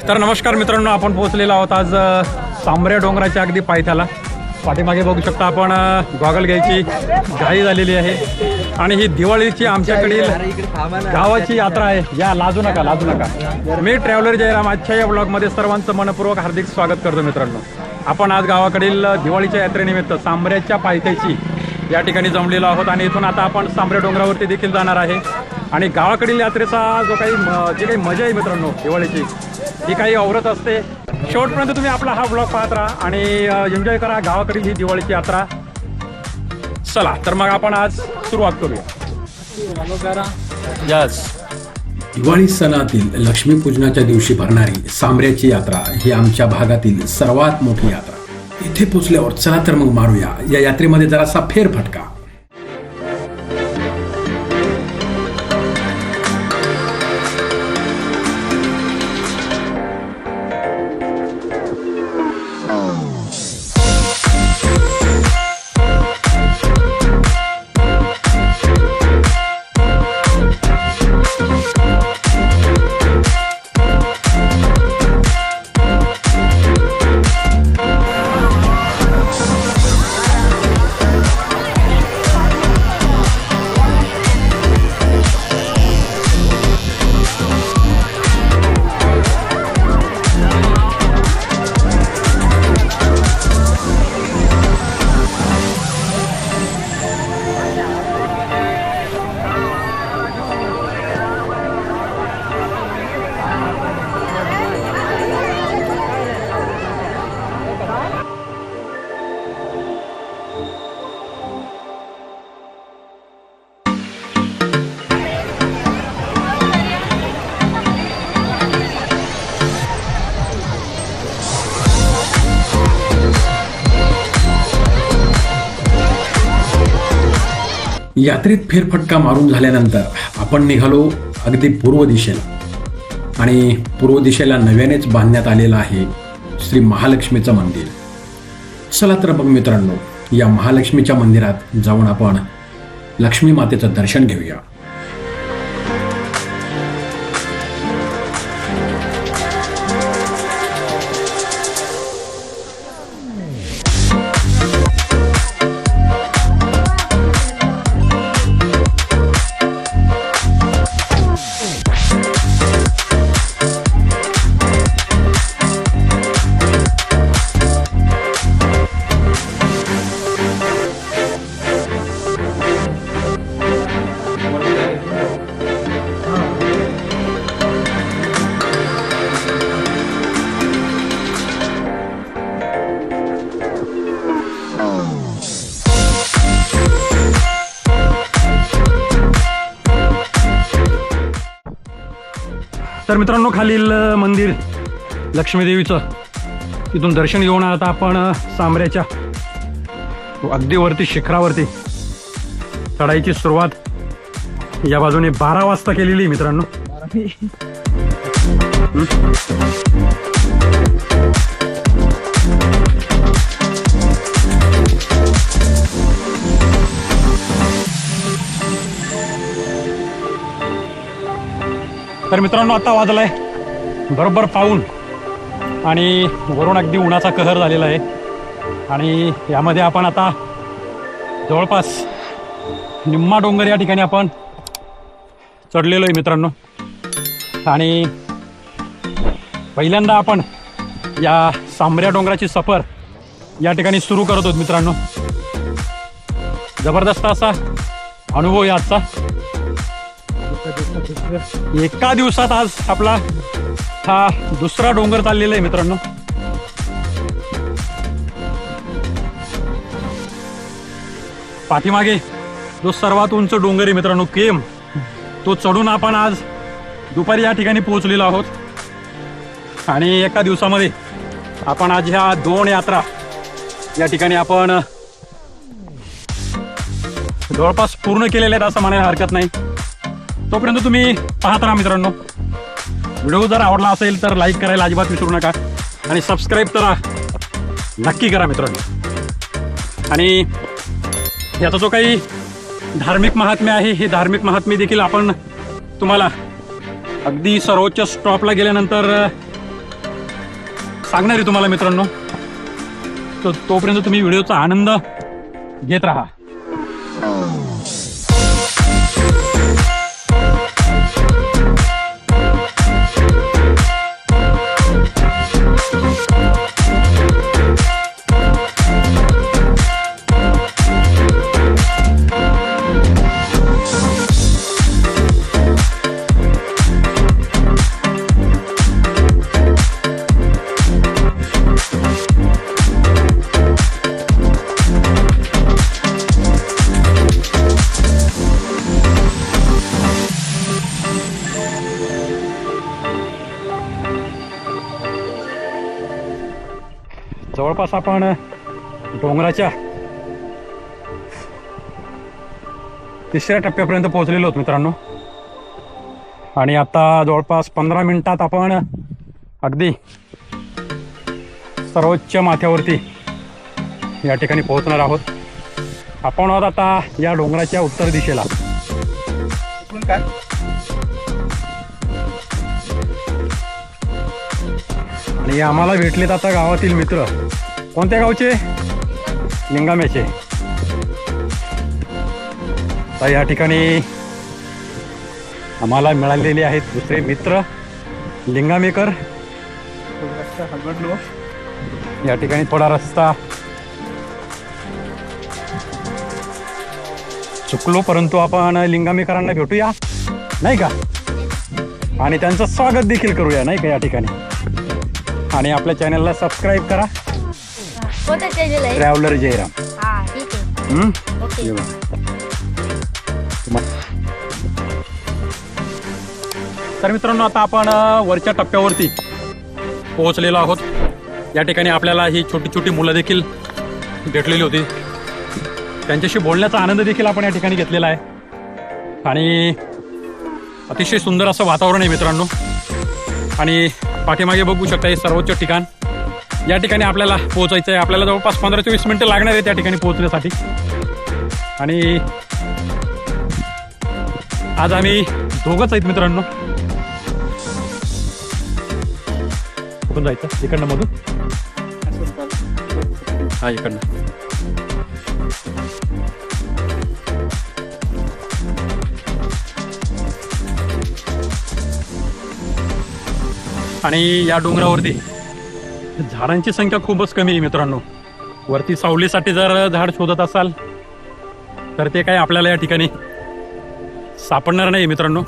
तर नमस्कार मित्रांनो, आपण पोहोचलेलो आहोत आज सांबऱ्या डोंगराच्या अगदी पायथ्याला. पाठीमागे बघू शकता आपण गॉगल घ्यायची घाई झालेली आहे आणि ही दिवाळीची आमच्याकडील गावाची यात्रा आहे. या लाजू नका. मी ट्रॅव्हलर जयराम आजच्या या ब्लॉगमध्ये सर्वांचं मनपूर्वक हार्दिक स्वागत करतो. मित्रांनो, आपण आज गावाकडील दिवाळीच्या यात्रेनिमित्त सांबऱ्याच्या पायथ्याची या ठिकाणी जमलेलो आहोत आणि इथून आता आपण सांबऱ्या डोंगरावरती देखील जाणार आहे. आणि गावाकडील यात्रेचा जी काही मजा आहे मित्रांनो दिवाळीची, ही काही औरत असते. शेवटपर्यंत तुम्ही आपला हा ब्लॉग पाहत राहा आणि एन्जॉय करा गावाकडील ही दिवाळीची यात्रा. चला तर मग आपण आज सुरुवात करूया. यस, दिवाळी सणातील लक्ष्मीपूजनाच्या दिवशी भरणारी सांबऱ्याची यात्रा ही आमच्या भागातील सर्वात मोठी यात्रा. इथे पोचल्यावर चला तर मग मारूया या यात्रेमध्ये जरासा फेरफटका. यात्रेत फेरफटका मारून झाल्यानंतर आपण निघालो अगदी पूर्व दिशेला आणि पूर्व दिशेला नव्यानेच बांधण्यात आलेलं आहे श्री महालक्ष्मीचं मंदिर. चला तर बघ मित्रांनो, या महालक्ष्मीच्या मंदिरात जाऊन आपण लक्ष्मी मातेचं दर्शन घेऊया. तर मित्रांनो, खालील मंदिर लक्ष्मी देवीचं, तिथून दर्शन घेऊन आता आपण सांबऱ्याच्या अगदी वरती शिखरावरती चढाईची सुरुवात या बाजूने 12 वाजता केलेली मित्रांनो. तर मित्रांनो, आता वाजलाय बरोबर पाऊण आणि वरून अगदी उन्हाचा कहर झालेला आहे आणि यामध्ये आपण आता जवळपास निम्मा डोंगर या ठिकाणी आपण चढलेलो आहे मित्रांनो. आणि पहिल्यांदा आपण या सांबऱ्या डोंगराची सफर या ठिकाणी सुरू करत आहोत मित्रांनो. जबरदस्त असा अनुभव आहे आजचा. एका दिवसात आज आपला हा दुसरा डोंगर चाललेला आहे मित्रांनो. पाठीमागे जो सर्वात उंच डोंगर आहे मित्रांनो केम, तो चढून आपण आज दुपारी या ठिकाणी पोहोचलेलो आहोत आणि एका दिवसामध्ये आपण आज ह्या 2 यात्रा या ठिकाणी आपण जवळपास पूर्ण केलेल्या आहेत असं म्हणायला हरकत नाही. तोपर्यंत तुम्ही पाहत राहा मित्रांनो. व्हिडिओ जर आवडला असेल तर लाईक करायला अजिबात विसरू नका आणि सबस्क्राईब तर नक्की करा मित्रांनो. आणि याचा जो काही धार्मिक महात्म्य आहे, हे धार्मिक महात्म्य देखील आपण तुम्हाला अगदी सर्वोच्च स्टॉपला गेल्यानंतर सांगणार आहे तुम्हाला मित्रांनो. तर तोपर्यंत तुम्ही व्हिडिओचा आनंद घेत राहा. जवळपास आपण डोंगराच्या तिसऱ्या टप्प्यापर्यंत पोहोचलेलो आहोत मित्रांनो. आणि आता जवळपास 15 मिनिटात आपण अगदी सर्वोच्च माथ्यावरती या ठिकाणी पोहोचणार आहोत. आपण आहोत आता या डोंगराच्या उत्तर दिशेला. आणि आम्हाला भेटलेत आता गावातील मित्र. कोणत्या गावचे? लिंगाम्याचे. तर या ठिकाणी आम्हाला मिळालेले आहेत दुसरे मित्र लिंगामेकर. या ठिकाणी थोडा रस्ता चुकलो, परंतु आपण लिंगामेकरांना भेटूया नाही का, आणि त्यांचं स्वागत देखील करूया नाही का या ठिकाणी. आणि आपल्या चॅनलला सबस्क्राईब करा. ट्रॅव्हलर जयराम. तर मित्रांनो आता आपण वरच्या टप्प्यावरती पोहोचलेलो आहोत. या ठिकाणी आपल्याला ही छोटी छोटी मुलं देखील भेटलेली होती. त्यांच्याशी बोलण्याचा आनंद देखील आपण या ठिकाणी घेतलेला आहे. आणि अतिशय सुंदर असं वातावरण आहे मित्रांनो. आणि पाठीमागे बघू शकता हे सर्वोच्च ठिकाण. या ठिकाणी आपल्याला पोहोचायचं आहे. आपल्याला जवळपास 15 ते 20 मिनिटं लागणार आहे त्या ठिकाणी पोहोचण्यासाठी. आणि आज आम्ही दोघंच आहेत मित्रांनो. कुठून जायचं? इकडनं मधून? हा इकडनं. आणि या डोंगरावरती झाडांची संख्या खूपच कमी आहे मित्रांनो. वरती सावलीसाठी जर झाड शोधत असाल तर ते काही आपल्याला या ठिकाणी सापडणार नाही मित्रांनो.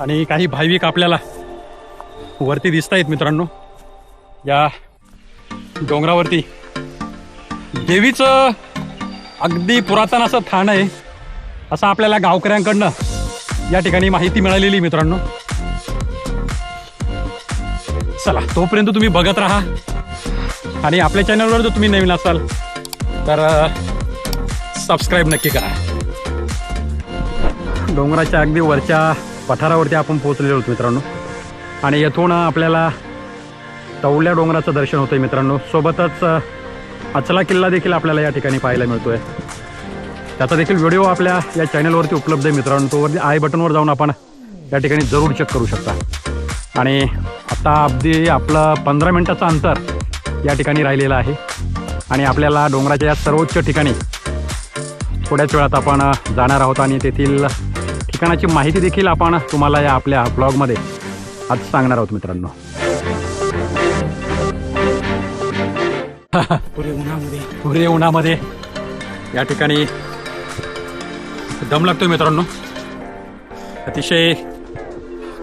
आणि काही भाविक आपल्याला वरती दिसत आहेत मित्रांनो. या डोंगरावरती देवीचं अगदी पुरातन असं ठाण आहे असं आपल्याला गावकऱ्यांकडनं या ठिकाणी माहिती मिळालेली मित्रांनो. चला तोपर्यंत तुम्ही बघत राहा. आणि आपल्या चॅनलवर जर तुम्ही नवीन असाल तर सबस्क्राईब नक्की करा. डोंगराच्या अगदी वरच्या पठारावरती आपण पोहोचलेलो आहोत मित्रांनो. आणि येथून आपल्याला तवल्या डोंगराचं दर्शन होतंय मित्रांनो. सोबतच अचला किल्ला देखील आपल्याला या ठिकाणी पाहायला मिळतोय. त्याचा देखील व्हिडिओ आपल्या या चॅनलवरती उपलब्ध आहे मित्रांनो. तो वरती आय बटनवर जाऊन आपण या ठिकाणी जरूर चेक करू शकता. आणि आता अगदी आपलं 15 मिनिटाचं अंतर या ठिकाणी राहिलेलं आहे. आणि आपल्याला डोंगराच्या या सर्वोच्च ठिकाणी थोड्याच वेळात आपण जाणार आहोत. आणि तेथील ठिकाणाची माहिती देखील आपण तुम्हाला या आपल्या ब्लॉगमध्ये आज सांगणार आहोत मित्रांनो. पुरे उन्हामध्ये या ठिकाणी दम लागतोय मित्रांनो. अतिशय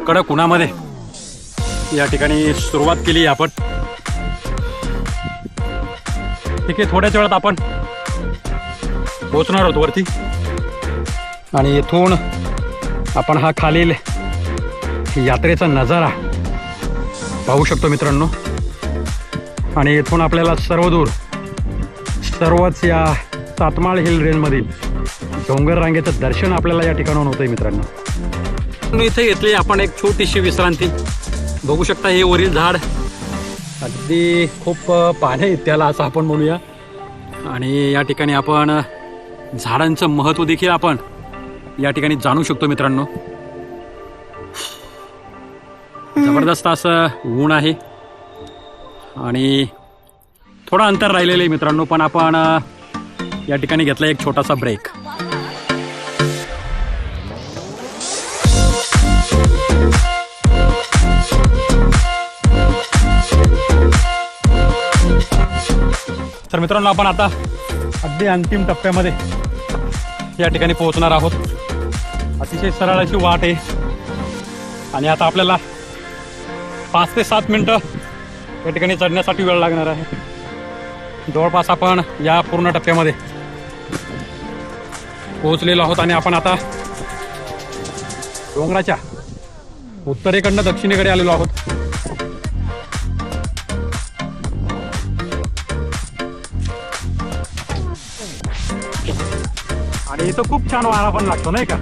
कडक उन्हामध्ये या ठिकाणी सुरुवात केली आपण. ठीक आहे, थोड्याच वेळात आपण पोहोचणार आहोत वरती. आणि इथून आपण हा खालील यात्रेचा नजारा पाहू शकतो मित्रांनो. आणि इथून आपल्याला सर्वदूर सर्वच या सातमाळ हिल रेंजमधील डोंगर रांगेचं दर्शन आपल्याला या ठिकाणून होतंय मित्रांनो. इथे घेतली आपण एक छोटीशी विश्रांती. बघू शकता हे वरील झाड अगदी खूप पाने आहेत त्याला असं आपण म्हणूया. आणि या ठिकाणी आपण झाडांचं महत्त्व देखील आपण या ठिकाणी जाणू शकतो मित्रांनो. जबरदस्त असं ऊन आहे. आणि थोडं अंतर राहिलेलं आहे मित्रांनो, पण आपण या ठिकाणी घेतला एक छोटासा ब्रेक. तर मित्रांनो आपण आता अगदी अंतिम टप्प्यामध्ये या ठिकाणी पोहोचणार आहोत. अतिशय सरळ अशी वाट आहे आणि आता आपल्याला 5 ते 7 मिनिटं या ठिकाणी चढण्यासाठी वेळ लागणार आहे. जवळपास आपण या पूर्ण टप्प्यामध्ये पोहोचलेलो आहोत आणि आपण आता डोंगराच्या उत्तरेकडनं दक्षिणेकडे आलेलो आहोत. आणि इथं खूप छान वारा पण लागतो नाही का.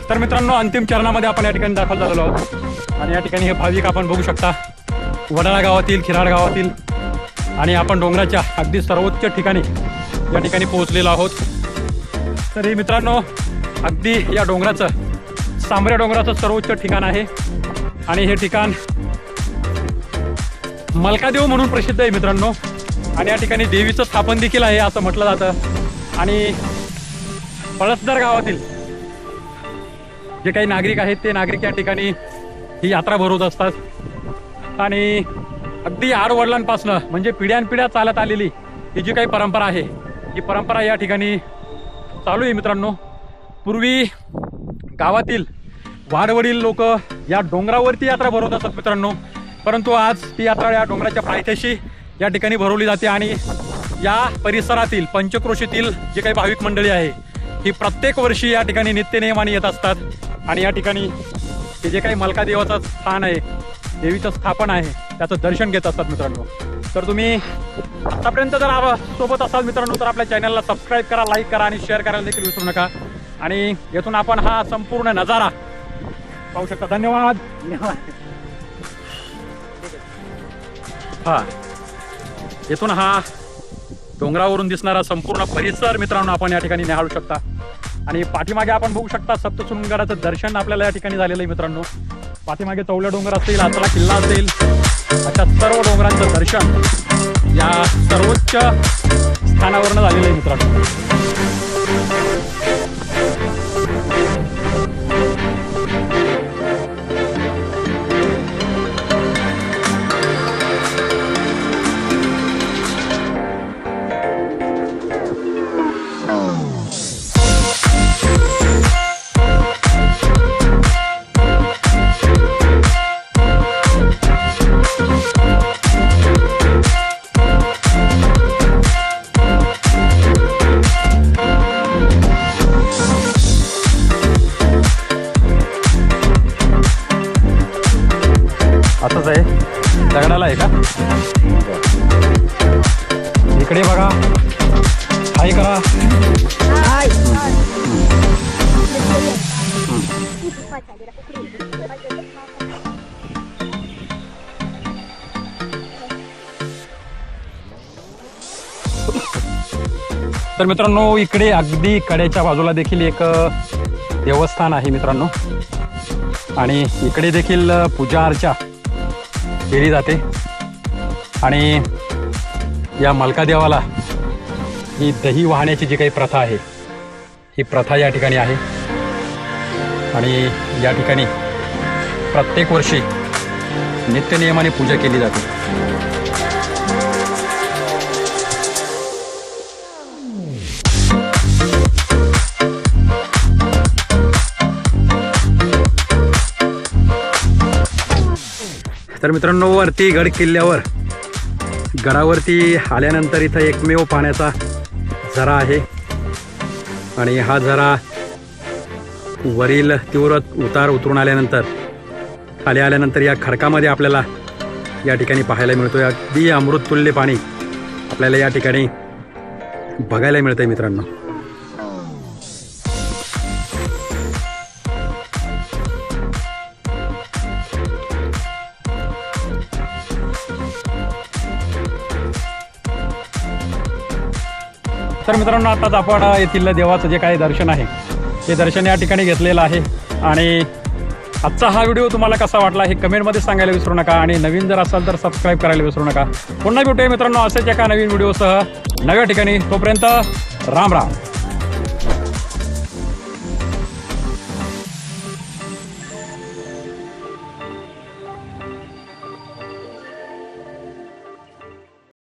तर मित्रांनो अंतिम चरणामध्ये आपण या ठिकाणी दाखल झालेलो आहोत आणि या ठिकाणी हे भाविक आपण बघू शकता वडाळा गावातील, खिराड गावातील आणि आपण डोंगराच्या अगदी सर्वोच्च ठिकाणी या ठिकाणी पोहोचलेलो आहोत. तर हे मित्रांनो अगदी या डोंगराचं, सांबऱ्या डोंगराचं सर्वोच्च ठिकाण आहे आणि हे ठिकाण मलकादेव म्हणून प्रसिद्ध आहे मित्रांनो. आणि या ठिकाणी देवीचं स्थापन देखील आहे असं म्हटलं जातं. आणि पळसदर गावातील जे काही नागरिक आहेत ते नागरिक या ठिकाणी ही यात्रा भरवत असतात आणि अगदी आडवडिलांपासनं म्हणजे पिढ्यानपिढ्या चालत आलेली ही जी काही परंपरा आहे, ही परंपरा या ठिकाणी चालू आहे मित्रांनो. पूर्वी गावातील वाडवडील लोक या डोंगरावरती यात्रा भरवत असतात मित्रांनो, परंतु आज ती यात्रा या डोंगराच्या पायथ्याशी या ठिकाणी भरवली जाते आणि या परिसरातील पंचक्रोशीतील जे काही भाविक मंडळी आहे ही प्रत्येक वर्षी या ठिकाणी नित्यनेमाने येत असतात आणि या ठिकाणी हे जे काही मलकादेवाचं स्थान आहे, देवीचं स्थापन आहे, त्याचं दर्शन घेत असतात मित्रांनो. तर तुम्ही आतापर्यंत जर सोबत असाल मित्रांनो तर आपल्या चॅनलला सबस्क्राईब करा, लाईक करा आणि शेअर करायला देखील विसरू नका. आणि येथून आपण हा संपूर्ण नजारा पाहू शकता. धन्यवाद. हा येथून हा डोंगरावरून दिसणारा संपूर्ण परिसर मित्रांनो आपण या ठिकाणी निहाळू शकता. आणि पाठीमागे आपण बघू शकता सप्तशृंगाराचं दर्शन आपल्याला या ठिकाणी झालेलं आहे मित्रांनो. पाठीमागे तवला डोंगर असेल, आचला किल्ला असेल, अशा सर्व डोंगरांचं दर्शन या सर्वोच्च स्थानावरनं झालेलं आहे मित्रांनो. असंच आहे, दगडाला आहे का? इकडे बघा, हाय करा. तर मित्रांनो इकडे अगदी कड्याच्या बाजूला देखील एक देवस्थान आहे मित्रांनो आणि इकडे देखील पूजा अर्चा केली जाते. आणि या मलकादेवाला ही दही वाहण्याची जी काही प्रथा आहे, ही प्रथा या ठिकाणी आहे आणि या ठिकाणी प्रत्येक वर्षी नित्यनियमाने पूजा केली जाते. तर मित्रांनो वरती गड किल्ल्यावर गडावरती आल्यानंतर इथं एकमेव पाण्याचा झरा आहे आणि हा झरा वरील तीव्र उतार उतरून आल्यानंतर खाली आल्यानंतर या खडकामध्ये आपल्याला या ठिकाणी पाहायला मिळतो. अगदी अमृततुल्य पाणी आपल्याला या ठिकाणी बघायला मिळतंय मित्रांनो. तर मित्रांनो आताच आपण येथील देवाचं जे काही दर्शन आहे ते दर्शन या ठिकाणी घेतलेलं आहे. आणि आजचा हा व्हिडिओ तुम्हाला कसा वाटला हे कमेंटमध्ये सांगायला विसरू नका. आणि नवीन जर असाल तर सबस्क्राईब करायला विसरू नका. पुन्हा भेटूया मित्रांनो असेच एका नवीन व्हिडिओसह नव्या ठिकाणी. तोपर्यंत राम राम.